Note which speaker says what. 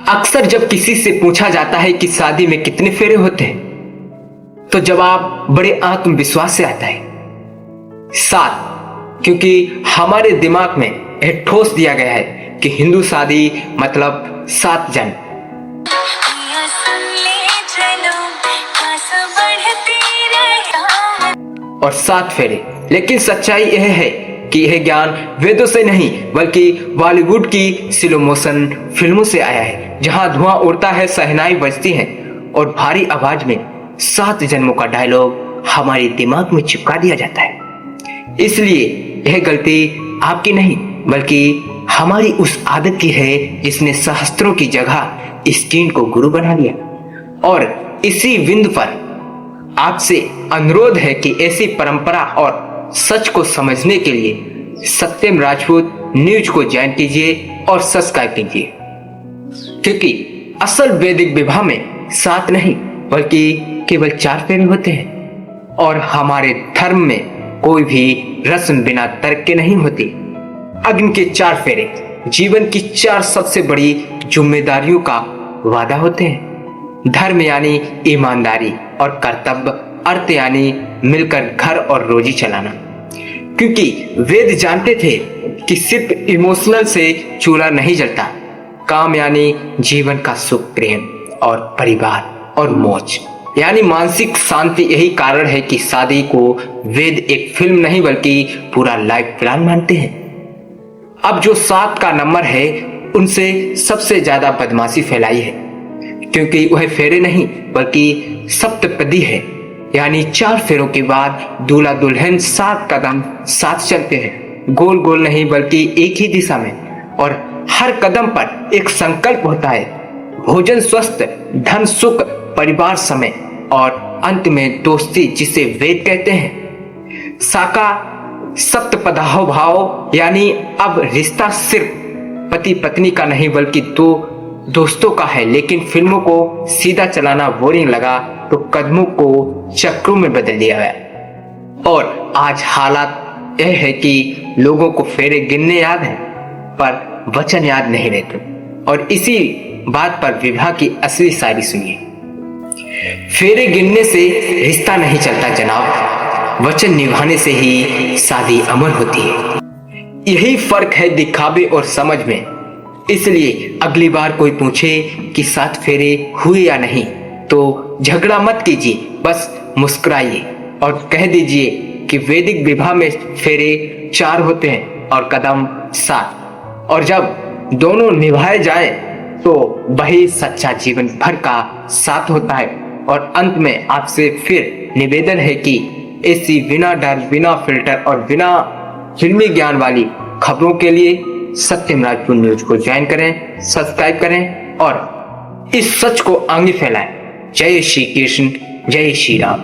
Speaker 1: अक्सर जब किसी से पूछा जाता है कि शादी में कितने फेरे होते हैं, तो जवाब बड़े आत्मविश्वास से आता है, 7। क्योंकि हमारे दिमाग में यह ठोस दिया गया है कि हिंदू शादी मतलब 7 जन और 7 फेरे। लेकिन सच्चाई यह है कि यह ज्ञान वेदों से नहीं बल्कि बॉलीवुड की स्लो मोशन फिल्मों से आया है, जहां धुआं उड़ता है, शहनाई बजती है और भारी आवाज में 7 जन्मों का डायलॉग हमारे दिमाग में चिपका दिया जाता है। इसलिए यह गलती आपकी नहीं बल्कि हमारी उस आदत की है जिसने शास्त्रों की जगह स्क्रीन को गुरु बना लिया। और इसी बिंदु पर आपसे अनुरोध है कि ऐसी परंपरा और सच को समझने के लिए सत्यम राजपूत न्यूज को ज्वाइन कीजिए और सब्सक्राइब कीजिए, क्योंकि असल वैदिक विवाह में 7 नहीं बल्कि केवल 4 फेरे होते हैं और हमारे धर्म में कोई भी रस्म बिना तर्क के नहीं होती। अग्नि के 4 फेरे जीवन की 4 सबसे बड़ी जिम्मेदारियों का वादा होते हैं। धर्म यानी ईमानदारी और कर्तव्य, अर्थ यानी मिलकर घर और रोजी चलाना। क्योंकि वेद जानते थे कि सिर्फ इमोशनल से चूल्हा नहीं जलता। काम यानी जीवन का सुख, प्रेम और परिवार और मौज यानी मानसिक शांति। यही कारण है कि शादी को वेद एक फिल्म नहीं बल्कि पूरा लाइफ प्लान मानते हैं। अब जो 7 का नंबर है उनसे सबसे ज्यादा बदमाशी फैलाई है, क्योंकि वह फेरे नहीं बल्कि सप्तपदी है, यानी 4 फेरों के बाद दूल्हा दुल्हन 7 कदम साथ चलते हैं, गोल गोल नहीं बल्कि एक ही दिशा में। और हर कदम पर एक संकल्प होता है, भोजन, स्वस्थ, धन, सुख, परिवार, समय और अंत में दोस्ती, जिसे वेद कहते हैं। साका सप्तपदाहो भाव यानी अब रिश्ता सिर्फ पति पत्नी का नहीं बल्कि 2 दोस्तों का है। लेकिन फिल्मों को सीधा चलाना बोरिंग लगा तो कदमों को चक्रों में बदल दिया गया। और आज हालात यह है कि लोगों को फेरे गिनने याद है पर वचन याद नहीं रहते। और इसी बात पर विवाह की असली शायरी सुनिए। फेरे गिनने से रिश्ता नहीं चलता जनाब, वचन निभाने से ही शादी अमर होती है। यही फर्क है दिखावे और समझ में। इसलिए अगली बार कोई पूछे कि 7 फेरे हुए या नहीं तो झगड़ा मत कीजिए, बस मुस्कुराइए और कह दीजिए कि वैदिक विवाह में फेरे 4 होते हैं और कदम 7, और जब दोनों निभाए जाए तो वही सच्चा जीवन भर का साथ होता है। और अंत में आपसे फिर निवेदन है कि ऐसी बिना डर, बिना फिल्टर और बिना फिल्मी ज्ञान वाली खबरों के लिए सत्यम राजपूत न्यूज को ज्वाइन करें, सब्सक्राइब करें और इस सच को आगे फैलाएं। जय श्री कृष्ण, जय श्री राम।